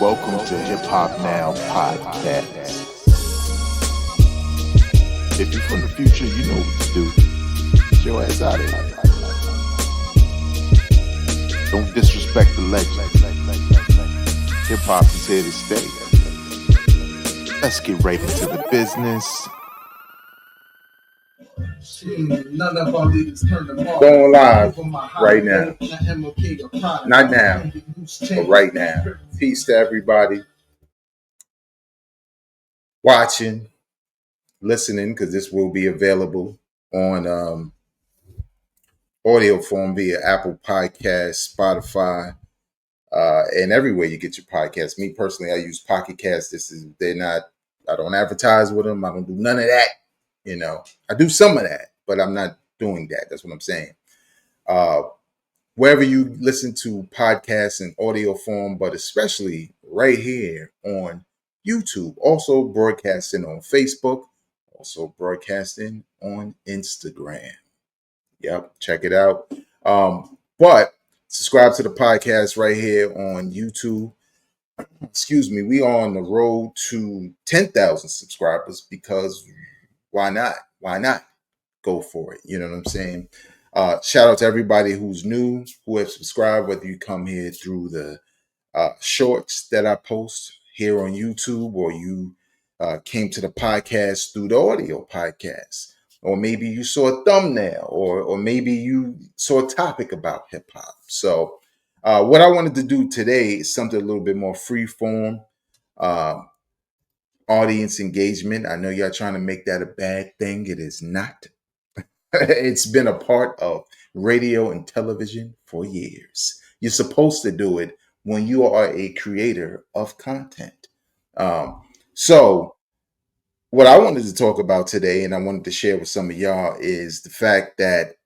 Welcome to Hip Hop Now Podcast. If you're from the future, you know what to do. Get your ass out of here. Don't disrespect the legend. Hip hop is here to stay. Let's get right into the business. Going live right now. Not now, but right now. Peace to everybody watching, listening, because this will be available on audio form via Apple Podcasts, Spotify, and everywhere you get your podcasts. Me personally, I use Pocket Cast. I don't advertise with them. I don't do none of that. I do some of that, but I'm not doing that. That's what I'm saying. Wherever you listen to podcasts in audio form, but especially right here on YouTube, also broadcasting on Facebook, also broadcasting on Instagram. Yep, check it out. But subscribe to the podcast right here on YouTube. Excuse me, we are on the road to 10,000 subscribers because why not? Why not go for it? You know what I'm saying? Shout out to everybody who's new, who have subscribed, whether you come here through the shorts that I post here on YouTube or you came to the podcast through the audio podcast, or maybe you saw a thumbnail or maybe you saw a topic about hip hop. So what I wanted to do today is something a little bit more free form, audience engagement. I know y'all trying to make that a bad thing. It is not. It's been a part of radio and television for years. You're supposed to do it when you are a creator of content. So, what I wanted to talk about today, and I wanted to share with some of y'all, is the fact that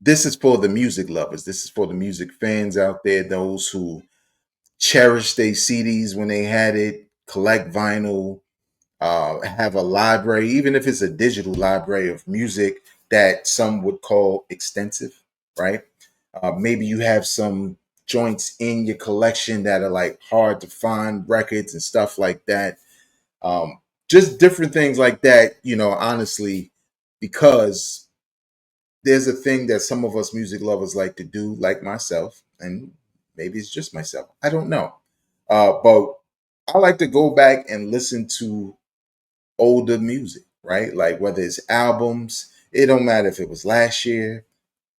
this is for the music lovers. This is for the music fans out there, those who cherish their CDs when they had it, collect vinyl, have a library, even if it's a digital library of music that some would call extensive, right? Maybe you have some joints in your collection that are like hard to find records and stuff like that. Just different things like that, honestly, because there's a thing that some of us music lovers like to do, like myself, and maybe it's just myself. I don't know. But I like to go back and listen to older music, right? Like whether it's albums, it don't matter if it was last year,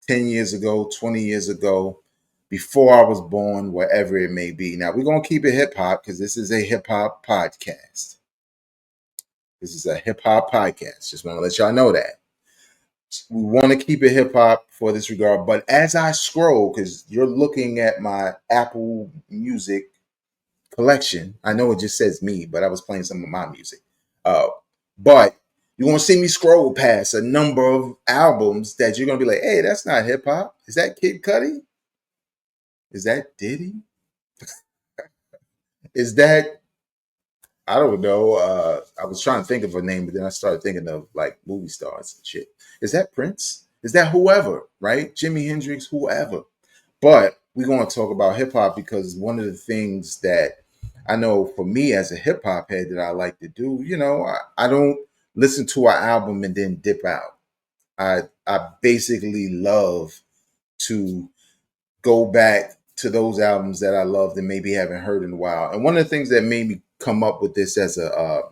10 years ago, 20 years ago, before I was born, wherever it may be. Now, we're going to keep it hip hop because this is a hip hop podcast. This is a hip hop podcast. Just want to let y'all know that. We want to keep it hip hop for this regard. But as I scroll, because you're looking at my Apple Music collection, I know it just says me, but I was playing some of my music. But you're going to see me scroll past a number of albums that you're going to be like, hey, that's not hip hop. Is that Kid Cudi? Is that Diddy? Is that, I don't know. I was trying to think of a name, but then I started thinking of like movie stars and shit. Is that Prince? Is that whoever, right? Jimi Hendrix, whoever. But we're going to talk about hip hop because one of the things that I know for me as a hip hop head that I like to do, I don't listen to an album and then dip out. I basically love to go back to those albums that I loved and maybe haven't heard in a while. And one of the things that made me come up with this as a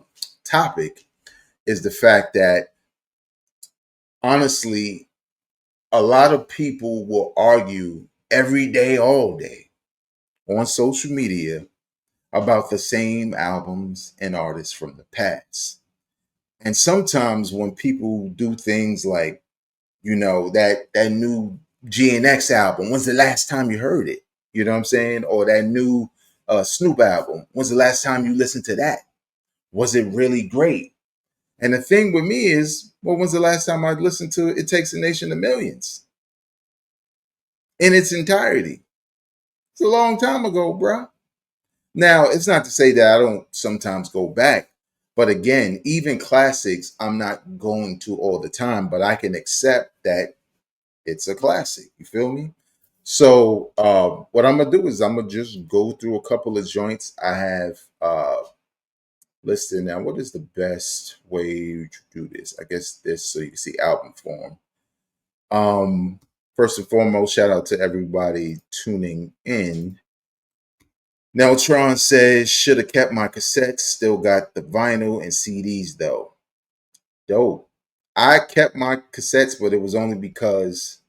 topic is the fact that honestly, a lot of people will argue every day, all day on social media about the same albums and artists from the past. And sometimes when people do things like, that new GNX album, when's the last time you heard it? You know what I'm saying? Or that new Snoop album, when's the last time you listened to that? Was it really great? And the thing with me is, well, when's the last time I listened to It Takes a Nation of Millions in its entirety? It's a long time ago, bruh. Now, it's not to say that I don't sometimes go back, but again, even classics, I'm not going to all the time, but I can accept that it's a classic. You feel me? So what I'm gonna do is I'm gonna just go through a couple of joints I have listed. Now, what is the best way to do this? I guess this so you can see album form. Um, First and foremost, shout out to everybody tuning in. Neltron says, should have kept my cassettes. Still got the vinyl and CDs though. Dope. I kept my cassettes, but it was only because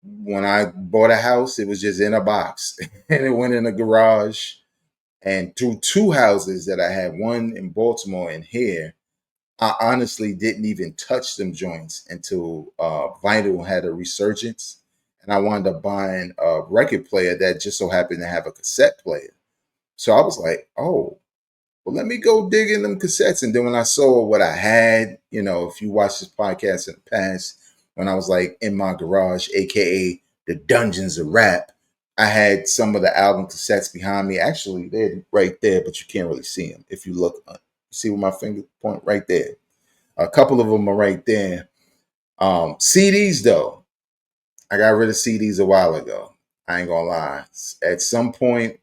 when I bought a house, it was just in a box and it went in a garage. And through two houses that I had, one in Baltimore and here, I honestly didn't even touch them joints until vinyl had a resurgence. And I wound up buying a record player that just so happened to have a cassette player. So I was like, oh, well, let me go dig in them cassettes. And then when I saw what I had, if you watch this podcast in the past, when I was like in my garage, aka the dungeons of rap, I had some of the album cassettes behind me. Actually, they're right there, but you can't really see them. If you look, see where my finger point right there. A couple of them are right there. CDs though, I got rid of CDs a while ago. I ain't gonna lie. At some point,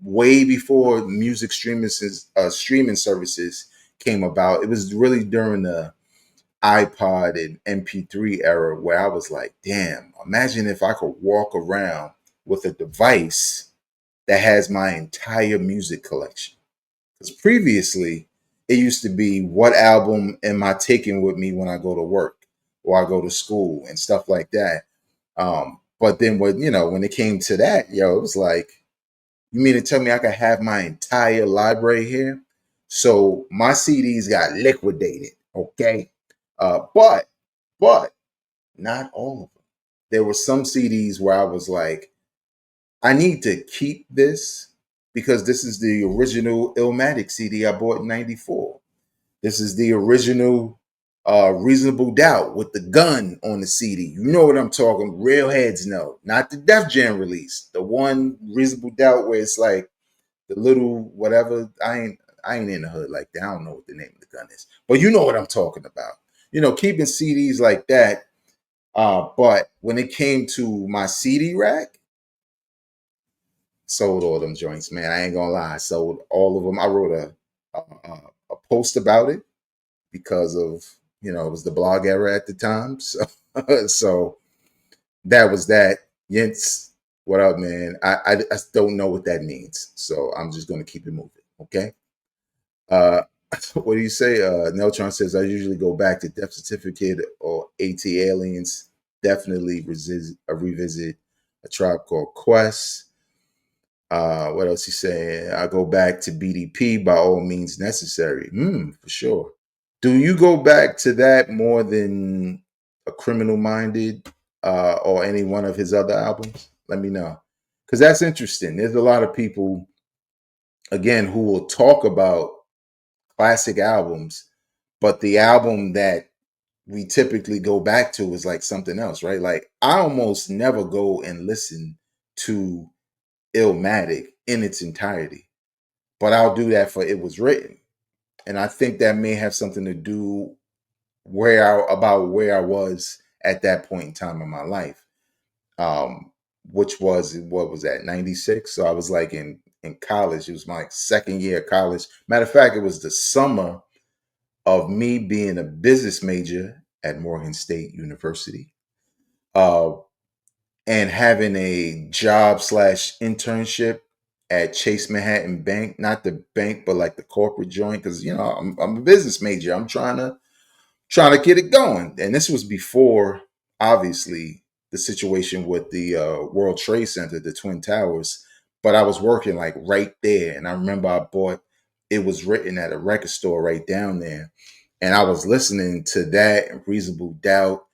way before music streaming services came about, it was really during the iPod and MP3 era where I was like, damn, imagine if I could walk around with a device that has my entire music collection. Because previously, it used to be what album am I taking with me when I go to work or I go to school and stuff like that. But then when it came to that, it was like, you mean to tell me I could have my entire library here? So my CDs got liquidated, okay? But not all of them. There were some CDs where I was like, I need to keep this because this is the original Illmatic CD I bought in '94. This is the original Reasonable Doubt with the gun on the CD. You know what I'm talking. Real heads know. Not the Def Jam release. The one Reasonable Doubt where it's like the little whatever. I ain't in the hood like that. I don't know what the name of the gun is. But you know what I'm talking about. Keeping CDs like that. But when it came to my CD rack, sold all them joints, man. I ain't gonna lie. I sold all of them. I wrote a post about it because of it was the blog era at the time. So so that was that. Yents, what up, man? I don't know what that means, so I'm just gonna keep it moving. Okay. Uh, what do you say? Neltron says I usually go back to Death Certificate or AT Aliens. Definitely revisit a Tribe Called Quest. What else he saying? I go back to BDP by all means necessary. For sure. Do you go back to that more than a Criminal Minded or any one of his other albums? Let me know. Because that's interesting. There's a lot of people, again, who will talk about classic albums, but the album that we typically go back to is like something else, right? Like I almost never go and listen to Illmatic in its entirety, but I'll do that for It Was Written. And I think that may have something to do about where I was at that point in time in my life. Which was what was that, 96? So I was like in college. It was my second year of college. Matter of fact, it was the summer of me being a business major at Morgan State University. Uh and having a job slash internship at Chase Manhattan Bank, not the bank, but like the corporate joint, because I'm a business major. I'm trying to get it going. And this was before, obviously, the situation with the World Trade Center, the Twin Towers. But I was working like right there. And I remember I bought It Was Written at a record store right down there. And I was listening to that and Reasonable Doubt.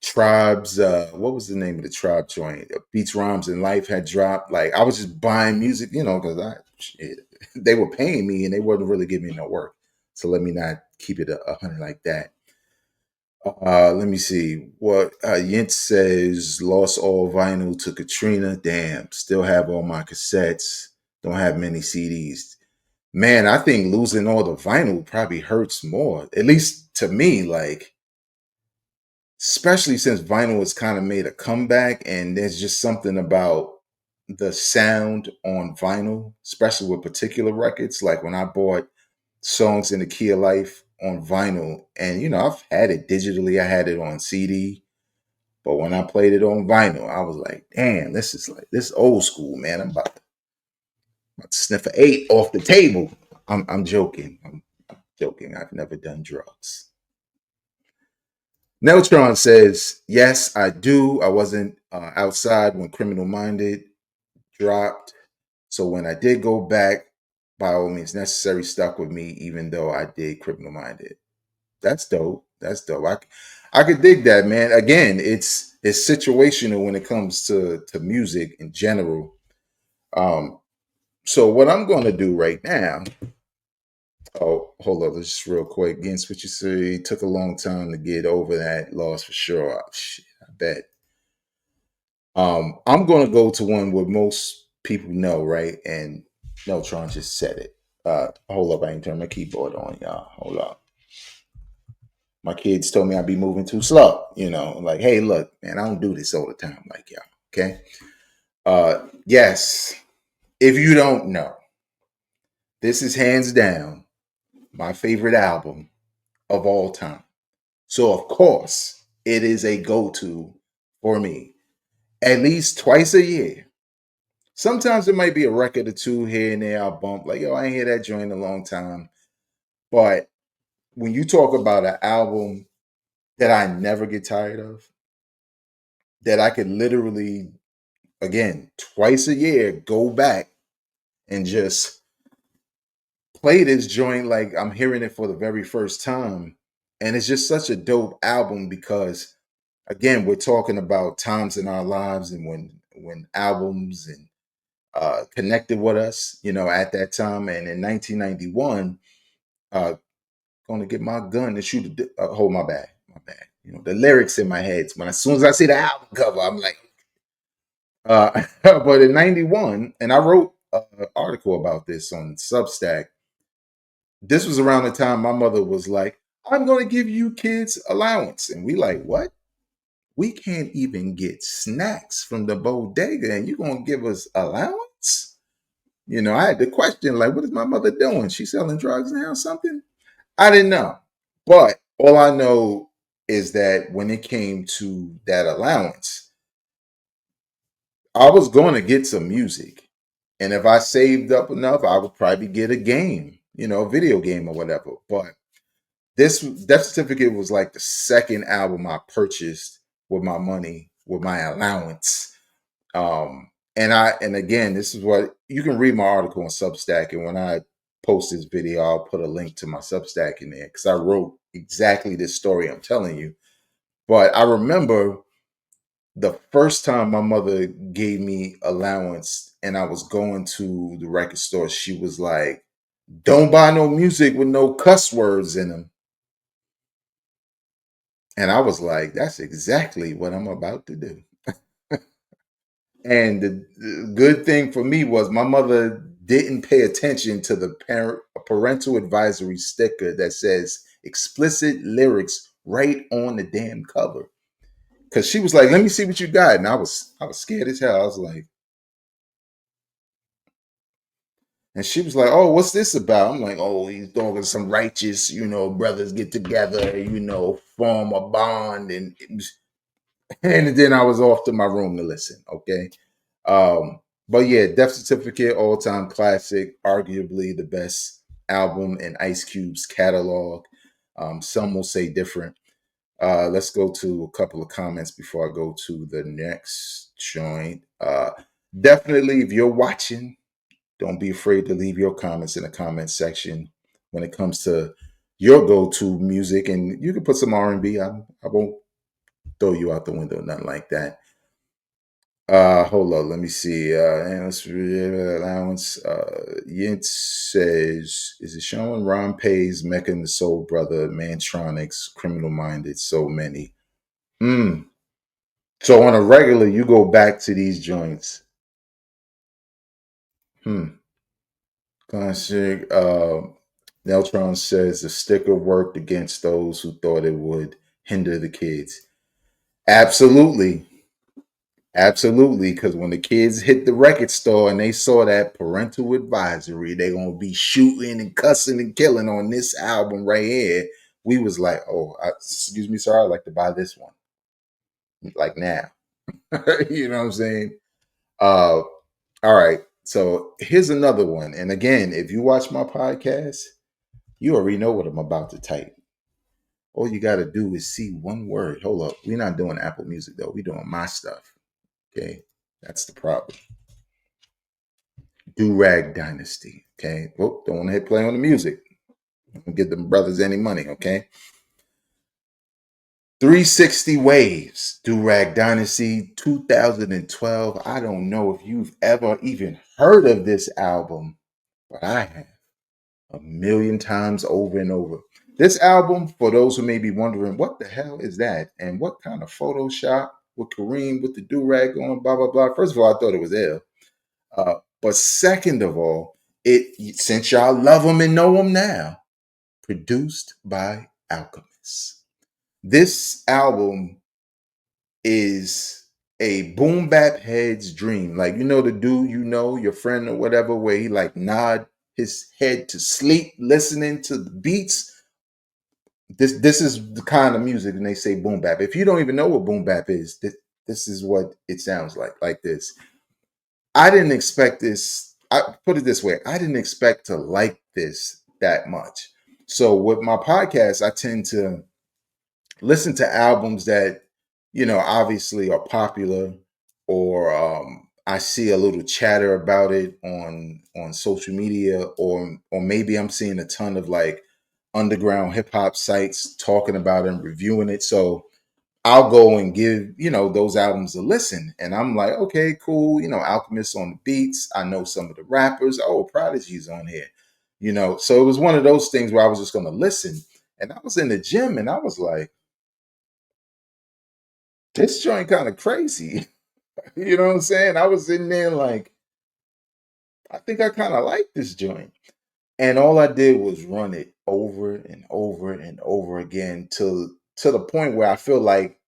Tribes, what was the name of the Tribe joint? Beats, Rhymes, and Life had dropped. Like I was just buying music, because they were paying me and they wasn't really giving me no work. So let me not keep it 100 like that. Let me see what Yent says. Lost all vinyl to Katrina. Damn, still have all my cassettes. Don't have many CDs. Man, I think losing all the vinyl probably hurts more. At least to me, like especially since vinyl has kind of made a comeback, and there's just something about the sound on vinyl, especially with particular records. Like when I bought Songs in the Key of Life on vinyl, and I've had it digitally, I had it on CD, but when I played it on vinyl, I was like, damn, this old school, man. I'm about to sniff an eight off the table. I'm joking. I'm joking. I've never done drugs. Neutron says, yes, I do. I wasn't outside when Criminal Minded dropped. So when I did go back, by all means necessary, stuck with me, even though I did Criminal Minded. That's dope. That's dope. I could dig that, man. Again, it's situational when it comes to music in general. Um, so what I'm going to do right now. Oh, hold up, just real quick. Against what you say, it took a long time to get over that loss for sure. Oh, shit, I bet. I'm going to go to one where most people know, right? And Neltron just said it. Hold up, I ain't turned my keyboard on, y'all. Hold up. My kids told me I'd be moving too slow. Like, hey, look, man, I don't do this all the time, like y'all. Okay. Yes. If you don't know, this is hands down my favorite album of all time. So of course, it is a go-to for me. At least twice a year. Sometimes it might be a record or two here and there I'll bump, like, yo, I ain't hear that joint in a long time. But when you talk about an album that I never get tired of, that I could literally, again, twice a year, go back and just play this joint like I'm hearing it for the very first time. And it's just such a dope album because, again, we're talking about times in our lives and when albums and connected with us, at that time. And in 1991, going to get my gun and shoot. Hold my bad. The lyrics in my head. When as soon as I see the album cover, I'm like, but in '91, and I wrote an article about this on Substack. This was around the time my mother was like, "I'm going to give you kids allowance," and we like, what? We can't even get snacks from the bodega, and you going to give us allowance? I had to question, like, what is my mother doing? She selling drugs now or something? I didn't know. But all I know is that when it came to that allowance, I was going to get some music. And if I saved up enough, I would probably get a game, a video game or whatever. But this Death Certificate was like the second album I purchased with my money, with my allowance. And again, this is what you can read my article on Substack. And when I post this video, I'll put a link to my Substack in there because I wrote exactly this story I'm telling you. But I remember the first time my mother gave me allowance and I was going to the record store, she was like, "Don't buy no music with no cuss words in them." And I was like, that's exactly what I'm about to do. And the good thing for me was my mother didn't pay attention to the parental advisory sticker that says explicit lyrics right on the damn cover. Cause she was like, "Let me see what you got," and I was scared as hell. I was like, and she was like, "Oh, what's this about?" I'm like, "Oh, he's talking some righteous, brothers get together, form a bond," and and then I was off to my room to listen. Okay. But yeah, Death Certificate, all time classic, arguably the best album in Ice Cube's catalog. Some will say different. Let's go to a couple of comments before I go to the next joint. Definitely, if you're watching, don't be afraid to leave your comments in the comment section when it comes to your go-to music, and you can put some R&B. I won't throw you out the window, nothing like that. Hold on, let me see. And let's allowance. Yint says, "Is it showing Ron Pays, Mecca and the Soul Brother, Mantronics, Criminal Minded, so many?" Hmm. So on a regular, you go back to these joints. Hmm. Classic. Neltron says the sticker worked against those who thought it would hinder the kids. Absolutely. Absolutely. Because when the kids hit the record store and they saw that parental advisory, they're going to be shooting and cussing and killing on this album right here. We was like, oh, excuse me, sir, I'd like to buy this one. Like now. You know what I'm saying? Uh, all right. So here's another one. And again, if you watch my podcast, you already know what I'm about to type. All you got to do is see one word. Hold up. We're not doing Apple Music, though. We're doing my stuff. Okay. That's the problem. Do Rag Dynasty. Okay. Whoop, don't want to hit play on the music. Don't give them brothers any money. Okay. 360 Waves, Do Rag Dynasty 2012. I don't know if you've ever even heard of this album, but I have a million times over and over. This album, for those who may be wondering, what the hell is that? And what kind of Photoshop with Kareem with the do rag on, blah, blah, blah. First of all, I thought it was ill. But second of all, since y'all love them and know them now, produced by Alchemist. This album is a boom bap head's dream. Like, you know, the dude, you know, your friend or whatever, where he like nod his head to sleep listening to the beats. This is the kind of music, and they say boom bap. If you don't even know what boom bap is, this is what it sounds like this. I didn't expect this. I put it this way: I didn't expect to like this that much. So with my podcast, I tend to listen to albums that obviously are popular, or I see a little chatter about it on social media, or maybe I'm seeing a ton of like underground hip hop sites talking about it and reviewing it. So I'll go and give those albums a listen, and I'm like, okay, cool. Alchemist on the beats. I know some of the rappers. Oh, Prodigy's on here. So it was one of those things where I was just going to listen, and I was in the gym, and I was like, this joint kind of crazy. You know what I'm saying? I was in there like, I think I kind of like this joint. And all I did was run it over and over and over again to the point where I feel like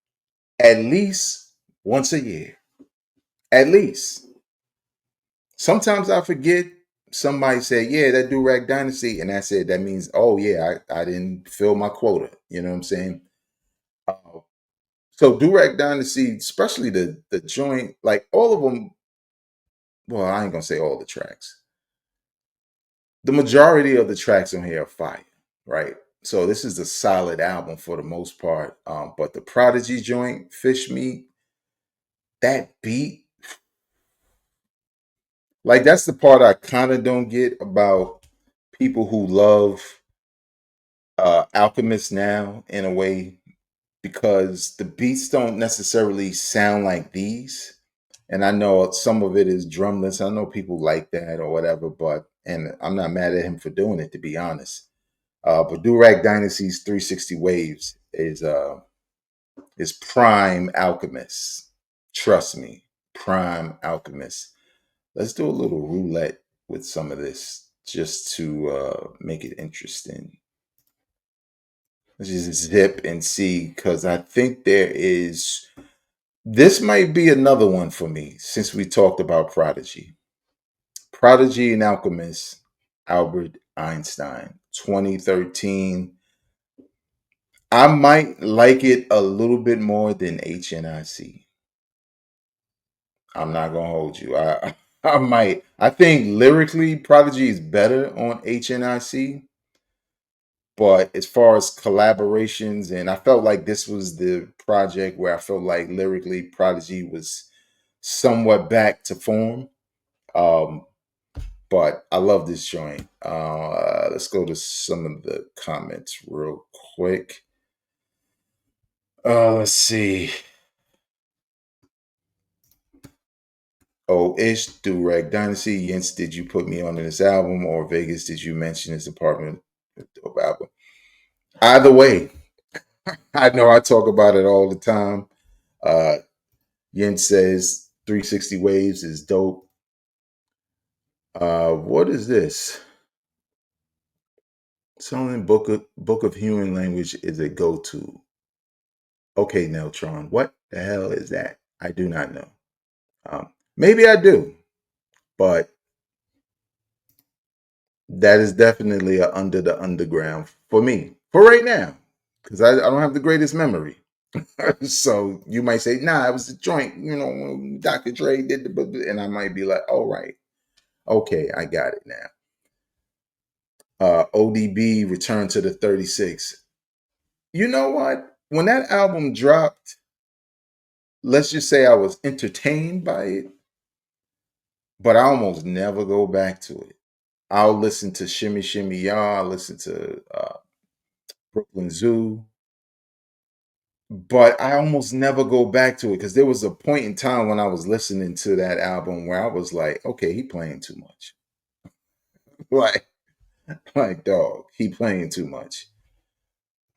at least once a year. At least. Sometimes I forget. Somebody said, yeah, that do rag dynasty. And that's it. That means, oh yeah, I didn't fill my quota. You know what I'm saying? Uh, so do rag dynasty, especially the joint, like all of them. Well, I ain't gonna say all the tracks. The majority of the tracks on here are fire, right? So this is a solid album for the most part. But the Prodigy joint, Fish Me, that beat, like that's the part I kind of don't get about people who love Alchemist now in a way, because the beats don't necessarily sound like these. And I know some of it is drumless. I know people like that or whatever, and I'm not mad at him for doing it, to be honest. But Durag Dynasty's 360 Waves is prime Alchemist. Trust me, prime Alchemist. Let's do a little roulette with some of this just to make it interesting. Let's just zip and see, because I think this might be another one for me since we talked about Prodigy. Prodigy and Alchemist, Albert Einstein, 2013. I might like it a little bit more than HNIC. I'm not gonna hold you. I might. I think lyrically, Prodigy is better on HNIC, but as far as collaborations, and I felt like this was the project where I felt like lyrically, Prodigy was somewhat back to form. Um, but I love this joint. Let's go to some of the comments real quick. Let's see. Oh, Ish, Do Rag Dynasty. Yens, did you put me on this album? Or Vegas, did you mention this apartment dope album? Either way, I know I talk about it all the time. Uh, Yen says 360 Waves is dope. What is this? Selling Book of Human Language is a go to. Okay, Neltron. What? the hell is that? I do not know. Maybe I do, but that is definitely a under the underground for me for right now because I don't have the greatest memory. So you might say, "Nah, it was a joint." When Dr. Dre did and I might be like, "Oh right, okay, I got it now." ODB Return to the 36. You know what? When that album dropped, let's just say I was entertained by it, but I almost never go back to it. I'll listen to Shimmy Shimmy Ya, I'll listen to Brooklyn Zoo, but I almost never go back to it because there was a point in time when I was listening to that album where I was like, okay, he playing too much. like, like dog, he playing too much.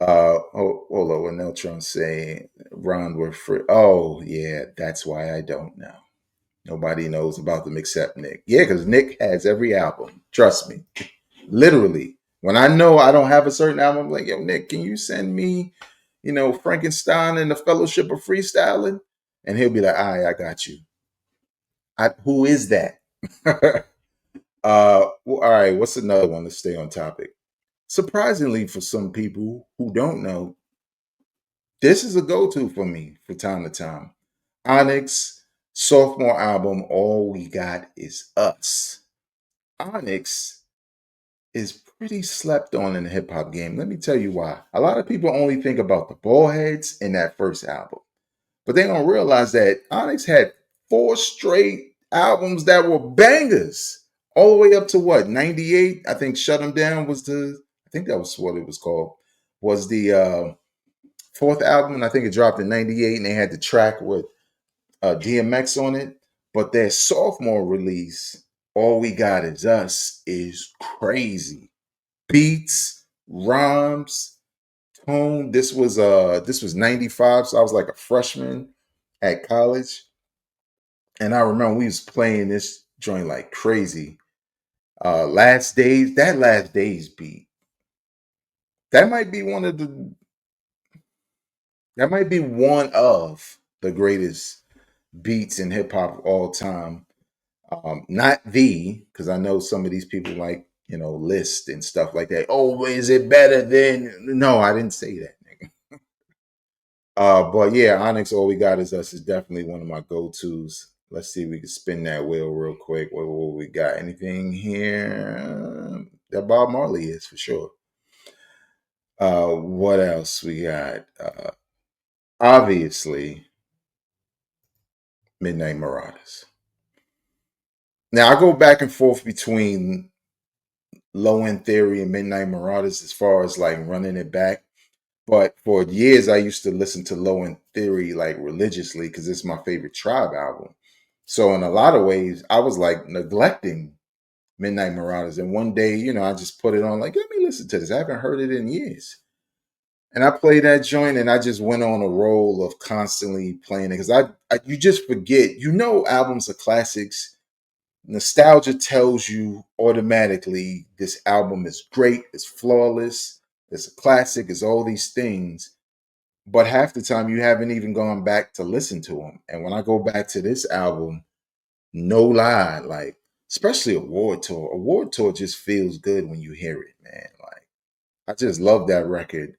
Hold on, what Neltron say? Ron, we're free. Oh, yeah, that's why I don't know. Nobody knows about them except Nick. Yeah, because Nick has every album. Trust me. Literally. When I know I don't have a certain album, I'm like, yo, Nick, can you send me, Frankenstein and the Fellowship of Freestyling? And he'll be like, all right, I got you. Who is that? All right, what's another one to stay on topic? Surprisingly, for some people who don't know, this is a go-to for me for time to time. Onyx sophomore album, All We Got Is Us. Onyx is pretty slept on in the hip hop game. Let me tell you why. A lot of people only think about the Ballheads in that first album, but they don't realize that Onyx had four straight albums that were bangers, all the way up to what, 98? I think Shut 'em Down was I think that was what it was called, was the fourth album. And I think it dropped in 98 and they had the track with DMX on it. But their sophomore release, All We Got Is Us, is crazy. Beats, rhymes, tone. This was 95, so I was like a freshman at college. And I remember we was playing this joint like crazy. Last Days, that Last Days beat. That might be one of the greatest beats in hip hop of all time. Not because I know some of these people like, list and stuff like that. Oh, is it better than? No, I didn't say that, nigga. But yeah, Onyx, All We Got Is Us is definitely one of my go-tos. Let's see if we can spin that wheel real quick. What we got? Anything here? That Bob Marley is for sure. What else we got? Obviously, Midnight Marauders. Now I go back and forth between Low End Theory and Midnight Marauders as far as like running it back. But for years, I used to listen to Low End Theory like religiously because it's my favorite Tribe album. So in a lot of ways, I was like neglecting Midnight Marauders. And one day, I just put it on like, let me listen to this. I haven't heard it in years. And I played that joint and I just went on a roll of constantly playing it because you just forget, albums are classics. Nostalgia tells you automatically this album is great, it's flawless, it's a classic, it's all these things. But half the time you haven't even gone back to listen to them. And when I go back to this album, no lie, like especially Award Tour just feels good when you hear it, man. Like I just love that record.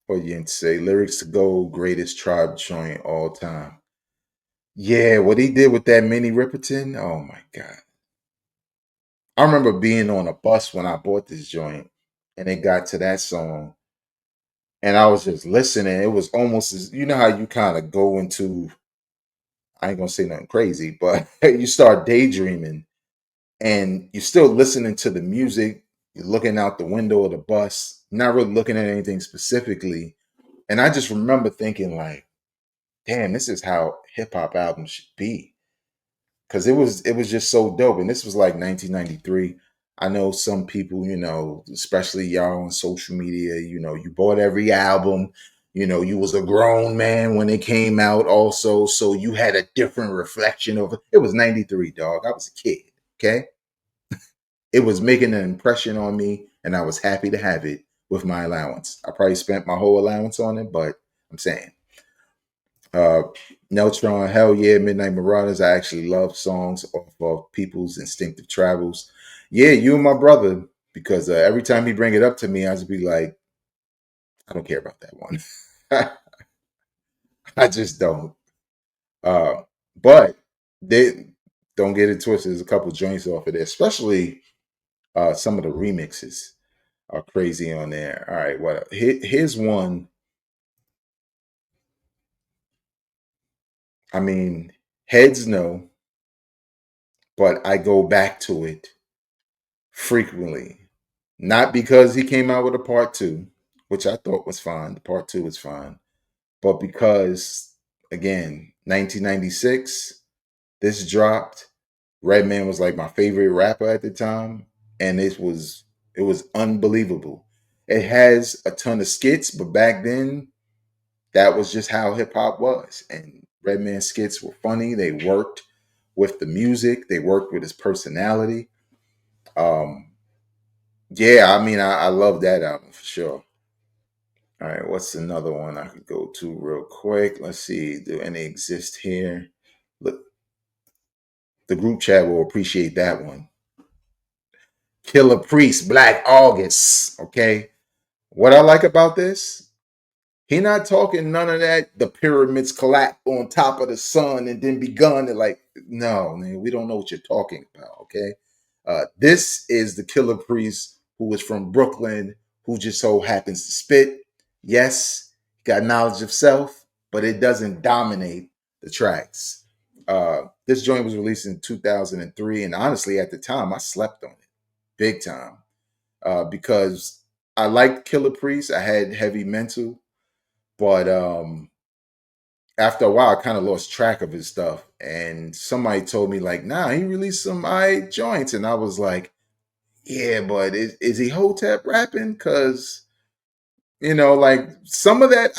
What you can say, lyrics to go, greatest Tribe joint all time. Yeah, what he did with that Minnie Riperton, oh my god. I remember being on a bus when I bought this joint and it got to that song and I was just listening. It was almost as how you kind of go into, I ain't gonna say nothing crazy, but you start daydreaming and you're still listening to the music, you're looking out the window of the bus, not really looking at anything specifically. And I just remember thinking like, damn, this is how hip hop albums should be. Cause it was just so dope. And this was like 1993. I know some people, especially y'all on social media, you bought every album, you was a grown man when it came out also. So you had a different reflection of it. It was 93, dog. I was a kid. Okay. It was making an impression on me, and I was happy to have it with my allowance. I probably spent my whole allowance on it, but I'm saying. Uh, Neutron, hell yeah, Midnight Marauders. I actually love songs off of People's Instinctive Travels. Yeah, you and my brother, because every time he bring it up to me, I just be like, I don't care about that one. I just don't. Uh, but they don't get it twisted. There's a couple joints off of there, especially some of the remixes are crazy on there. All right, what? Here's one. I mean, heads know, but I go back to it frequently. Not because he came out with a part two, which I thought was fine. The part two was fine. But because, again, 1996, this dropped. Redman was like my favorite rapper at the time. And it was unbelievable. It has a ton of skits, but back then, that was just how hip hop was. And Redman skits were funny. They worked with the music, they worked with his personality. Um, Yeah, I mean, I love that album for sure. All right, what's another one I could go to real quick? Let's see, do any exist here? Look, the group chat will appreciate that one. Killer Priest, Black August. Okay, what I like about this, he not talking none of that. The pyramids collapse on top of the sun and then begun to like. No, man, we don't know what you're talking about. Okay, this is the Killer Priest who is from Brooklyn, who just so happens to spit. Yes, got knowledge of self, but it doesn't dominate the tracks. This joint was released in 2003, and honestly, at the time, I slept on it big time because I liked Killer Priest. I had Heavy Mental, but after a while, I kind of lost track of his stuff. And somebody told me, like, nah, he released some joints. And I was like, yeah, but is he Hotep rapping? Because, like some of that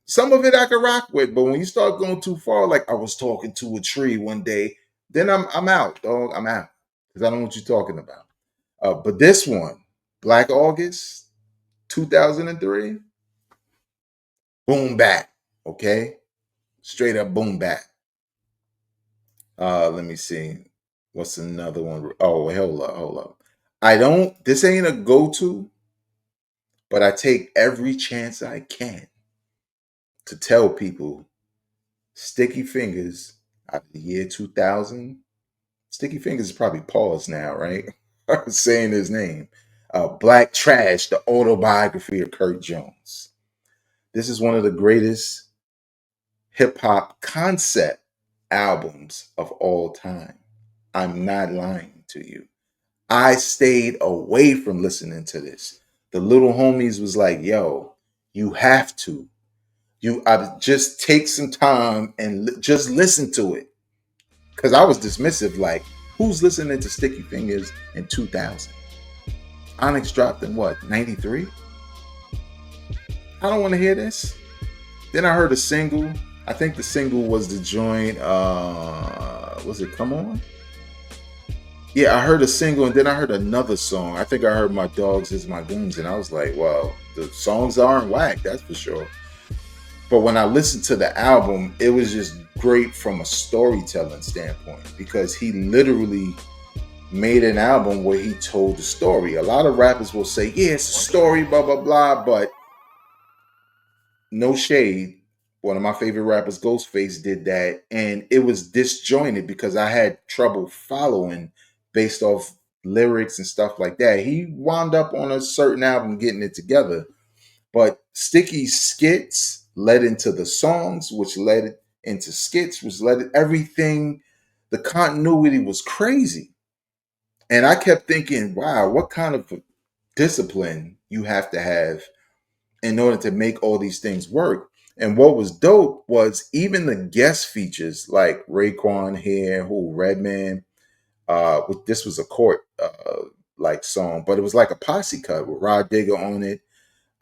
some of it I could rock with. But when you start going too far, like I was talking to a tree one day, then I'm out, dog. I'm out because I don't know what you're talking about. But this one, Black August, 2003, boom back. Okay. Straight up boom back. Let me see. What's another one? Oh, hold up. I don't, this ain't a go to, but I take every chance I can to tell people Sticky Fingers out of the year 2000. Sticky Fingers is probably paused now, right? Saying his name. Black Trash, the autobiography of Kurt Jones. This is one of the greatest hip hop concept albums of all time. I'm not lying to you. I stayed away from listening to this. The little homies was like, "Yo, you have to. I just take some time and just listen to it." Because I was dismissive, like, who's listening to Sticky Fingers in 2000? Onyx dropped in what, 93? I don't want to hear this. Then I heard a single. I think the single was the joint. Was it Come On? Yeah, I heard a single and then I heard another song. I think I heard My Dogs Is My Goons, and I was like, well, the songs aren't whack, that's for sure. But when I listened to the album, it was just great from a storytelling standpoint because he literally made an album where he told the story. A lot of rappers will say, yeah, it's a story, blah, blah, blah, but no shade. One of my favorite rappers, Ghostface, did that, and it was disjointed because I had trouble following based off lyrics and stuff like that. He wound up on a certain album getting it together, but Sticky skits led into the songs, which led into skits, which led everything. The continuity was crazy, and I kept thinking, "Wow, what kind of discipline you have to have in order to make all these things work." And what was dope was even the guest features like Raekwon here, who Redman. This was a court like song, but it was like a posse cut with Rod Digger on it.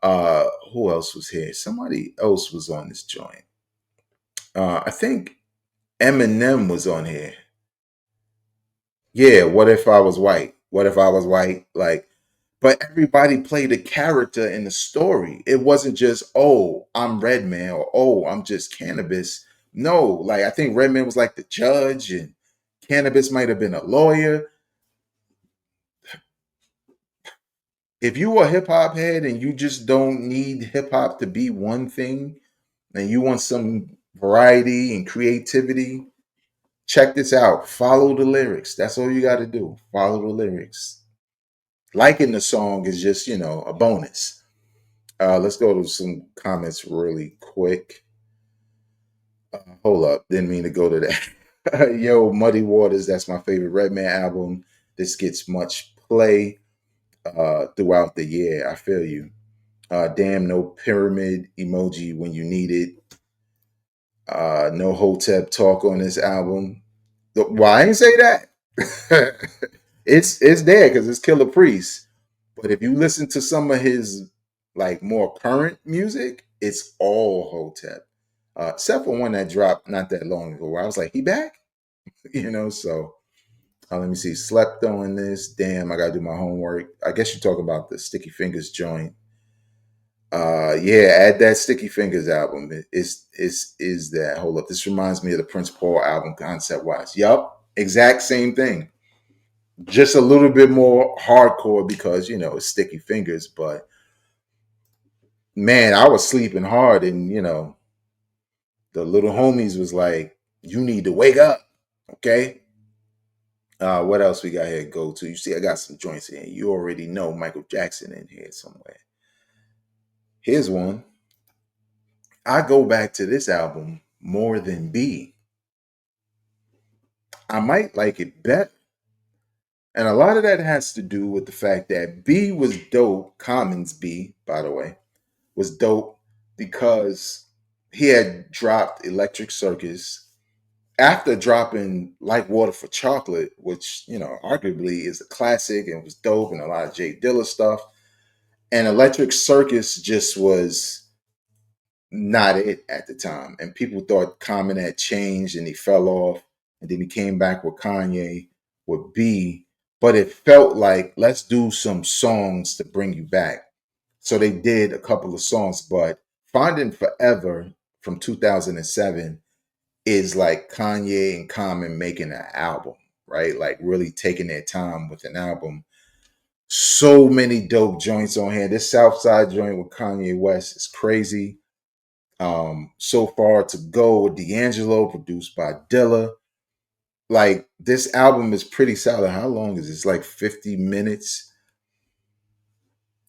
Who else was here? Somebody else was on this joint. I think Eminem was on here. Yeah, what if I was white? What if I was white? Like but everybody played a character in the story. It wasn't just, oh, I'm Redman or oh, I'm just Cannabis. No, like I think Redman was like the judge and Cannabis might have been a lawyer. If you are a hip hop head and you just don't need hip hop to be one thing and you want some variety and creativity, check this out. Follow the lyrics. That's all you got to do. Follow the lyrics. Liking the song is just, a bonus. Let's go to some comments really quick. Hold up. Didn't mean to go to that. Yo, Muddy Waters, that's my favorite Redman album. This gets much play throughout the year. I feel you. Damn, no pyramid emoji when you need it. No Hotep talk on this album. Why I ain't say that? It's there because it's Killer Priest. But if you listen to some of his like more current music, it's all Hotep. Except for one that dropped not that long ago where I was like, he back? So let me see. Slept on this. Damn, I gotta do my homework. I guess you talk about the Sticky Fingers joint. Yeah, add that Sticky Fingers album. Is that hold up. This reminds me of the Prince Paul album concept wise. Yup, exact same thing. Just a little bit more hardcore because it's Sticky Fingers, but man, I was sleeping hard and the little homies was like, you need to wake up. Okay. What else we got here to go to? You see, I got some joints in. You already know Michael Jackson in here somewhere. Here's one. I go back to this album more than B. I might like it better. And a lot of that has to do with the fact that B was dope. Commons B, by the way, was dope because he had dropped Electric Circus after dropping Like Water for Chocolate, which, arguably is a classic and was dope and a lot of Jay Dilla stuff. And Electric Circus just was not it at the time. And people thought Common had changed and he fell off. And then he came back with Kanye with B. But it felt like, let's do some songs to bring you back. So they did a couple of songs. But Finding Forever from 2007 is like Kanye and Common making an album, right? Like really taking their time with an album. So many dope joints on here. This Southside joint with Kanye West is crazy. So Far to Go with D'Angelo, produced by Dilla. Like this album is pretty solid. How long is this? Like 50 minutes.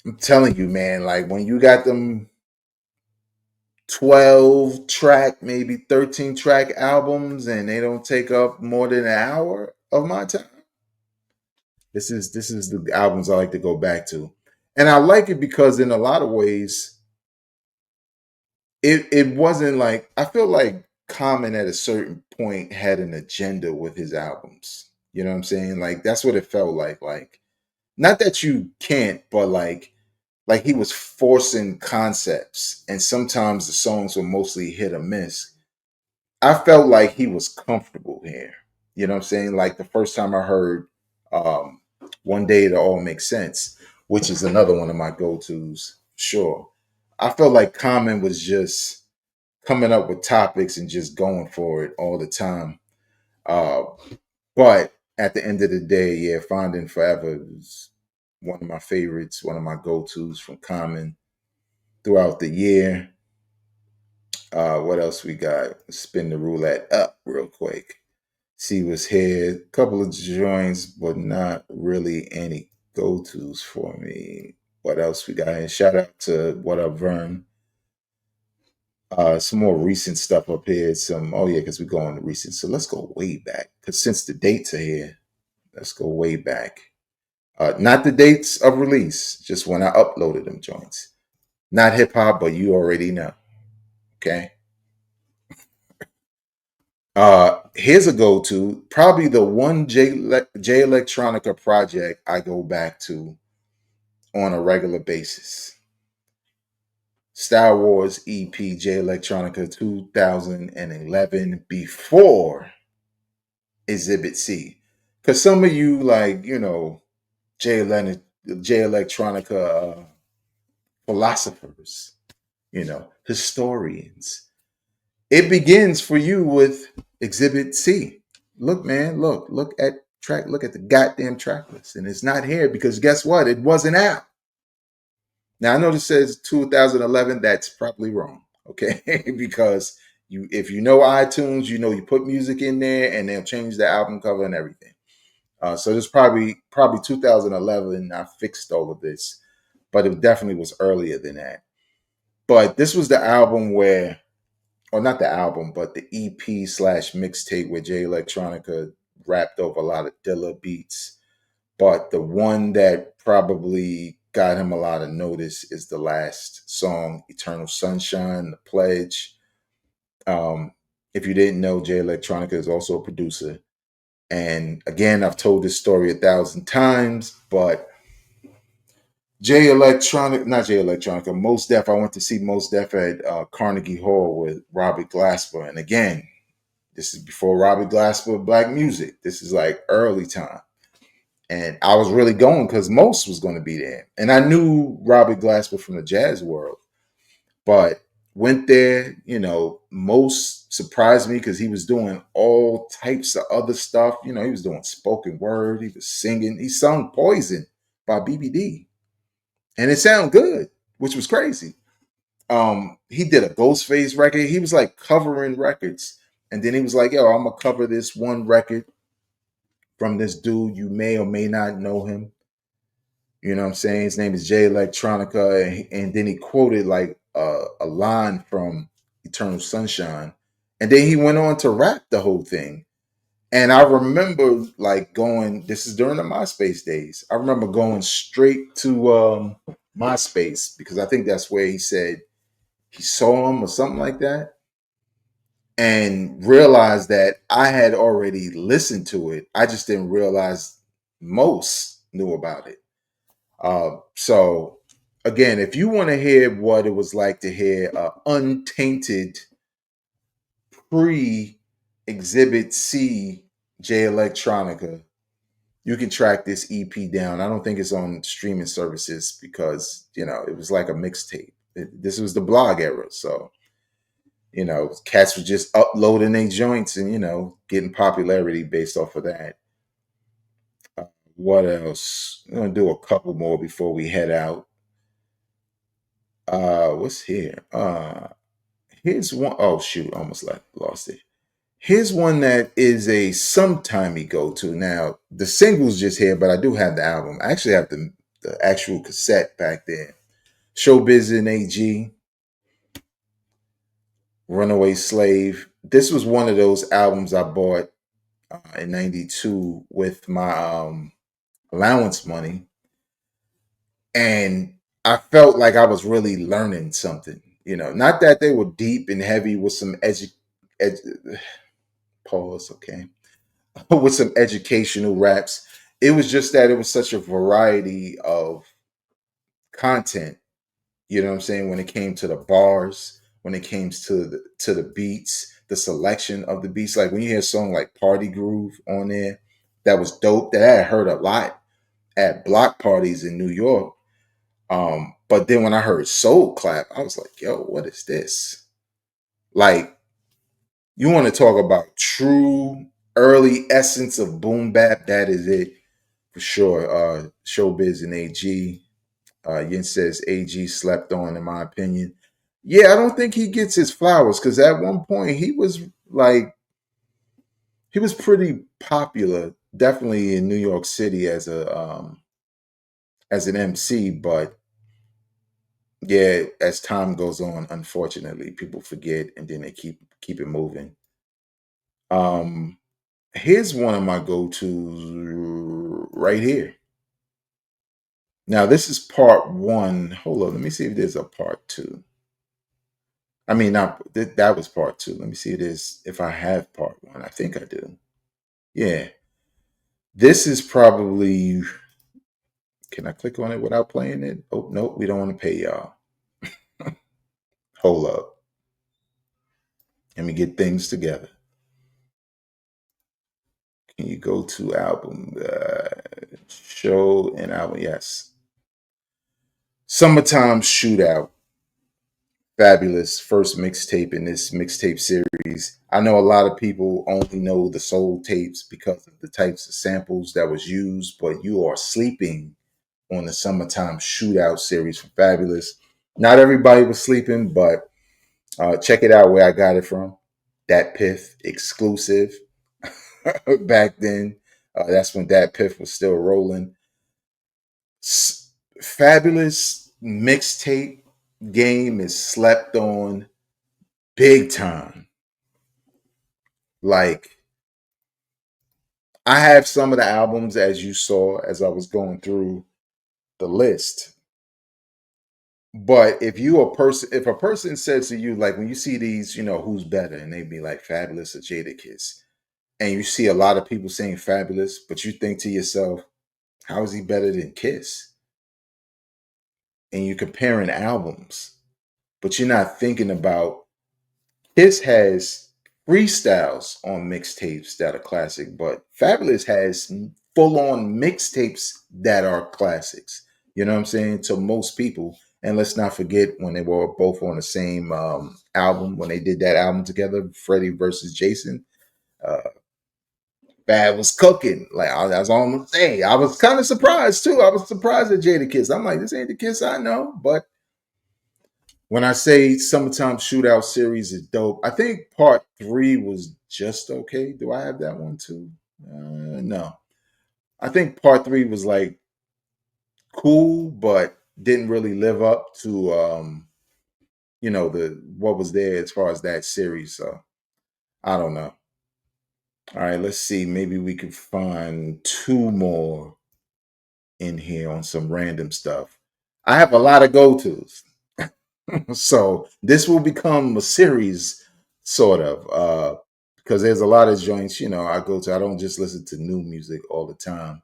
I'm telling you, man, like when you got them 12 track, maybe 13 track albums and they don't take up more than an hour of my time. This is the albums I like to go back to. And I like it because in a lot of ways it wasn't like I feel like Common at a certain point had an agenda with his albums. You know what I'm saying? Like that's what it felt like. Like not that you can't, but like he was forcing concepts and sometimes the songs were mostly hit or miss. I felt like he was comfortable here. You know what I'm saying? Like the first time I heard um One Day It All Makes Sense, which is another one of my go-tos, sure. I felt like Common was just coming up with topics and just going for it all the time. Uh, but at the end of the day, yeah, Finding Forever is one of my favorites, one of my go-tos from Common throughout the year. What else we got? Spin the roulette up real quick. See what's here. Couple of joints, but not really any go-tos for me. What else we got here? Shout out to What Up Vern. Some more recent stuff up here. Some oh yeah, because we go on the recent. So let's go way back. Because since the dates are here, let's go way back. Not the dates of release, just when I uploaded them joints. Not hip hop, but you already know. Okay. Here's a go-to. Probably the one J Electronica project I go back to on a regular basis. Star Wars EP J Electronica 2011 before Exhibit C. Because some of you, like, Jay J Electronica philosophers, historians. It begins for you with Exhibit C. Look, man, look at the goddamn track list, and it's not here because guess what? It wasn't out. Now I know this says 2011. That's probably wrong. Okay, because if you know iTunes, you put music in there, and they'll change the album cover and everything. So this probably 2011. I fixed all of this, but it definitely was earlier than that. But this was the album where, or not the album, but the EP slash mixtape where Jay Electronica rapped over a lot of Dilla beats. But the one that probably got him a lot of notice is the last song, Eternal Sunshine, The Pledge. Um, if you didn't know, Jay Electronica is also a producer. And again, I've told this story 1,000 times, but not Jay Electronica, Mos Def. I went to see Mos Def at Carnegie Hall with Robbie Glasper. And again, this is before Robbie Glasper Black Music. This is like early time. And I was really going because Mos was going to be there. And I knew Robbie Glasper from the jazz world, but went there, Mos surprised me because he was doing all types of other stuff. He was doing spoken word, he was singing, he sung Poison by BBD. And it sounded good, which was crazy. He did a Ghostface record. He was like covering records. And then he was like, yo, I'm gonna cover this one record from this dude. You may or may not know him. You know what I'm saying? His name is Jay Electronica. And then he quoted like a line from Eternal Sunshine. And then he went on to rap the whole thing. And I remember like going, this is during the MySpace days. I remember going straight to MySpace because I think that's where he said he saw him or something like that. And realized that I had already listened to it. I just didn't realize most knew about it. So again, if you want to hear what it was like to hear untainted pre Exhibit C J Electronica, you can track this EP down. I don't think it's on streaming services because it was like a mixtape. This was the blog era, so cats were just uploading their joints and getting popularity based off of that. What else? I'm gonna do a couple more before we head out. What's here? Here's one. Oh shoot, almost lost it. Here's one that is a sometimey go to. Now the single's just here, but I do have the album. I actually have the actual cassette back there. Showbiz and AG, Runaway Slave. This was one of those albums I bought in '92 with my allowance money, and I felt like I was really learning something. Not that they were deep and heavy with some pause, okay, with some educational raps. It was just that it was such a variety of content. You know what I'm saying? When it came to the bars, when it came to the beats, the selection of the beats. Like when you hear a song like Party Groove on there, that was dope. That I had heard a lot at block parties in New York. But then when I heard Soul Clap, I was like, yo, what is this? Like, you want to talk about true early essence of boom bap? That is it for sure. Showbiz and AG. Yin says AG slept on, in my opinion. Yeah, I don't think he gets his flowers because at one point he was pretty popular, definitely in New York City as an MC. But yeah, as time goes on, unfortunately, people forget and then they keep it moving. Um, Here's one of my go-tos right here. Now, this is part one. Hold on, let me see if there's a part two. I mean, not that was part two. Let me see if I have part one. I think I do. Yeah. This is probably. Can I click on it without playing it? Oh, nope, we don't want to pay y'all. Hold up. Let me get things together. Can you go to album? Show an album. Yes. Summertime Shootout, fabulous first mixtape in this mixtape series. I know a lot of people only know the soul tapes because of the types of samples that was used, but you are sleeping on the Summertime Shootout series from Fabulous. Not everybody was sleeping, but check it out where I got it from. Dat Piff exclusive back then. That's when Dat Piff was still rolling. Fabulous mixtape game is slept on big time. Like, I have some of the albums as you saw as I was going through the list. But if a person says to you, like when you see these, who's better, and they be like Fabulous or Jadakiss, and you see a lot of people saying Fabulous, but you think to yourself, how is he better than Kiss? And you're comparing albums, but you're not thinking about Kiss has freestyles on mixtapes that are classic, but Fabulous has full on mixtapes that are classics. You know what I'm saying? To most people. And let's not forget when they were both on the same album, when they did that album together, Freddie versus Jason. Uh, Fab was cooking. Like, that's all I'm gonna say. I was kind of surprised too. I was surprised at Jada Kiss. I'm like, this ain't the Kiss I know. But when I say Summertime Shootout series is dope, I think part three was just okay. Do I have that one too? No. I think part three was like cool, but didn't really live up to the what was there as far as that series. So I don't know. All right, let's see. Maybe we could find two more in here on some random stuff. I have a lot of go-tos. So this will become a series, sort of, because there's a lot of joints, I go to. I don't just listen to new music all the time.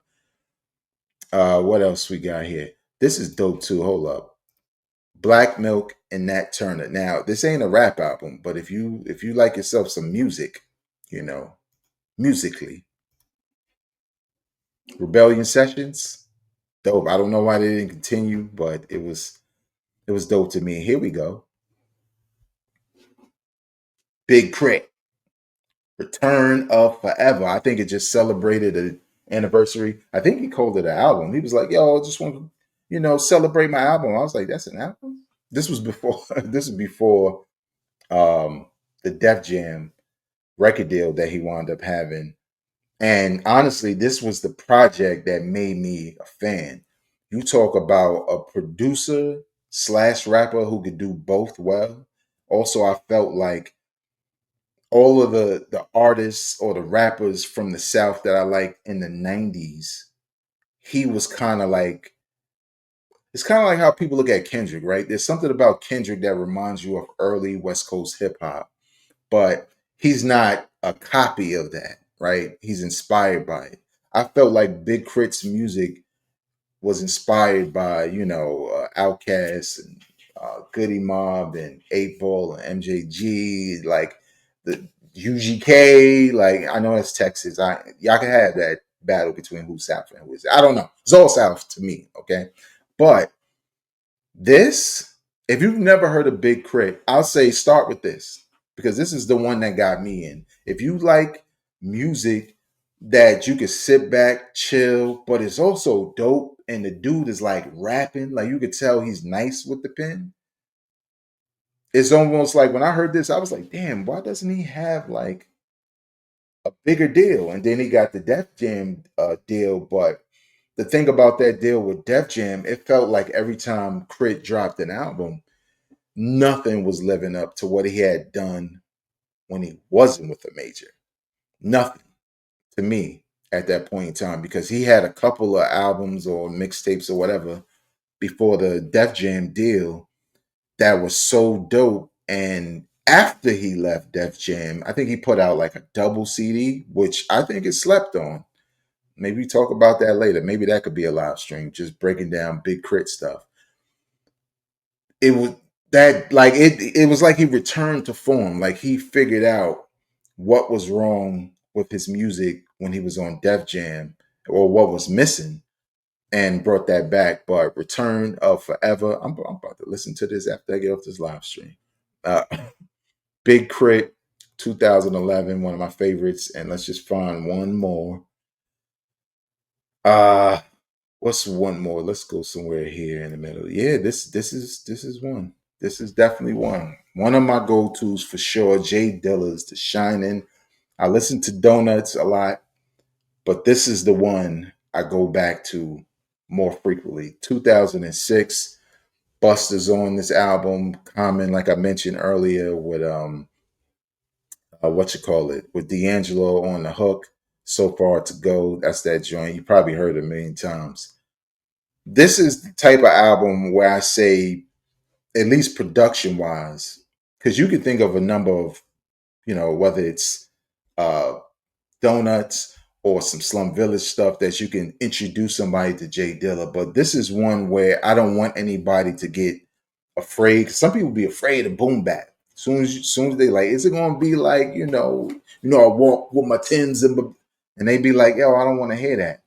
What else we got here? This is dope too. Hold up. Black Milk and Nat Turner. Now, this ain't a rap album, but if you like yourself some music, you know, musically, Rebellion Sessions, dope. I don't know why they didn't continue, but it was dope to me. Here we go. Big Crit, Return of Forever. I think it just celebrated an anniversary. I think he called it an album. He was like, "Yo, I just want to, celebrate my album." I was like, "That's an album." This was before. This was before the Def Jam record deal that he wound up having. And honestly, this was the project that made me a fan. You talk about a producer slash rapper who could do both well. Also, I felt like all of the artists or the rappers from the South that I liked in the 90s, he was kind of like, it's kind of like how people look at Kendrick, right? There's something about Kendrick that reminds you of early West Coast hip hop, but he's not a copy of that, right? He's inspired by it. I felt like Big Crit's music was inspired by, Outkast and Goody Mob and 8 Ball and MJG, like the UGK. Like, I know that's Texas. Y'all can have that battle between who's South and who's, I don't know. It's all South to me, okay? But this, if you've never heard of Big Crit, I'll say start with this because this is the one that got me in. If you like music that you could sit back, chill, but it's also dope, and the dude is like rapping, like you could tell he's nice with the pen. It's almost like when I heard this, I was like, damn, why doesn't he have like a bigger deal? And then he got the Def Jam deal, but the thing about that deal with Def Jam, it felt like every time Crit dropped an album, nothing was living up to what he had done when he wasn't with a major. Nothing to me at that point in time because he had a couple of albums or mixtapes or whatever before the Def Jam deal that was so dope. And after he left Def Jam, I think he put out like a double CD, which I think is slept on. Maybe we talk about that later. Maybe that could be a live stream, just breaking down Big Crit stuff. It was that like it was like he returned to form, like he figured out what was wrong with his music when he was on Def Jam or what was missing. and brought that back. But Return of Forever, I'm about to listen to this after I get off this live stream. Uh, Big Crit, 2011, one of my favorites. And let's just find one more. Uh what's one more? Let's go somewhere here in the middle. Yeah, this is one. This is definitely one. One of my go-tos for sure. Jay Dilla's The Shining. I listen to Donuts a lot, but this is the one I go back to more frequently. 2006, Buster's on this album. Common, like I mentioned earlier, with what you call it, with D'Angelo on the hook. So Far to Go. That's that joint. You probably heard it a million times. This is the type of album where I say, at least production wise, because you can think of a number of, whether it's uh, Donuts or some Slum Village stuff that you can introduce somebody to Jay Dilla. But this is one where I don't want anybody to get afraid. Some people be afraid of boom bap. Soon as they like, is it gonna be like, I walk with my tins and they be like, yo, I don't want to hear that.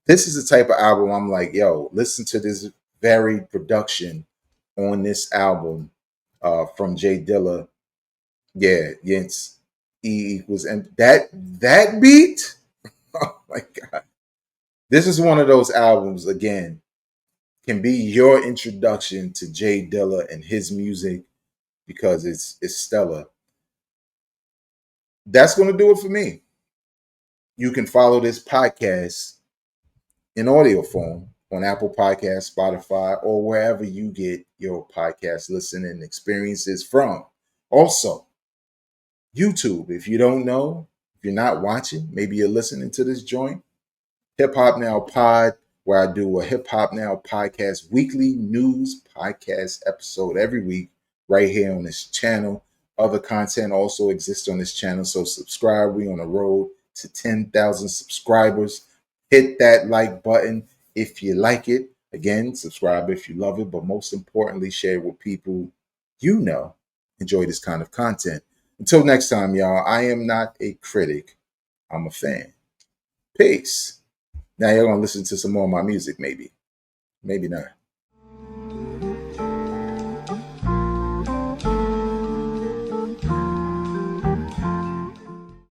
This is the type of album I'm like, yo, listen to this varied production on this album from Jay Dilla. Yeah, yes. E equals and that beat. Oh my god. This is one of those albums again, can be your introduction to Jay Dilla and his music because it's stellar. That's gonna do it for me. You can follow this podcast in audio form on Apple Podcasts, Spotify, or wherever you get your podcast listening experiences from. Also, YouTube. If you don't know, if you're not watching, maybe you're listening to this joint, Hip Hop Now Pod, where I do a Hip Hop Now podcast weekly news podcast episode every week right here on this channel. Other content also exists on this channel, so subscribe. We on the road to 10,000 subscribers. Hit that like button if you like it. Again, subscribe if you love it, but most importantly, share with people you know enjoy this kind of content. Until next time, y'all, I am not a critic. I'm a fan. Peace. Now you're gonna listen to some more of my music, maybe. Maybe not.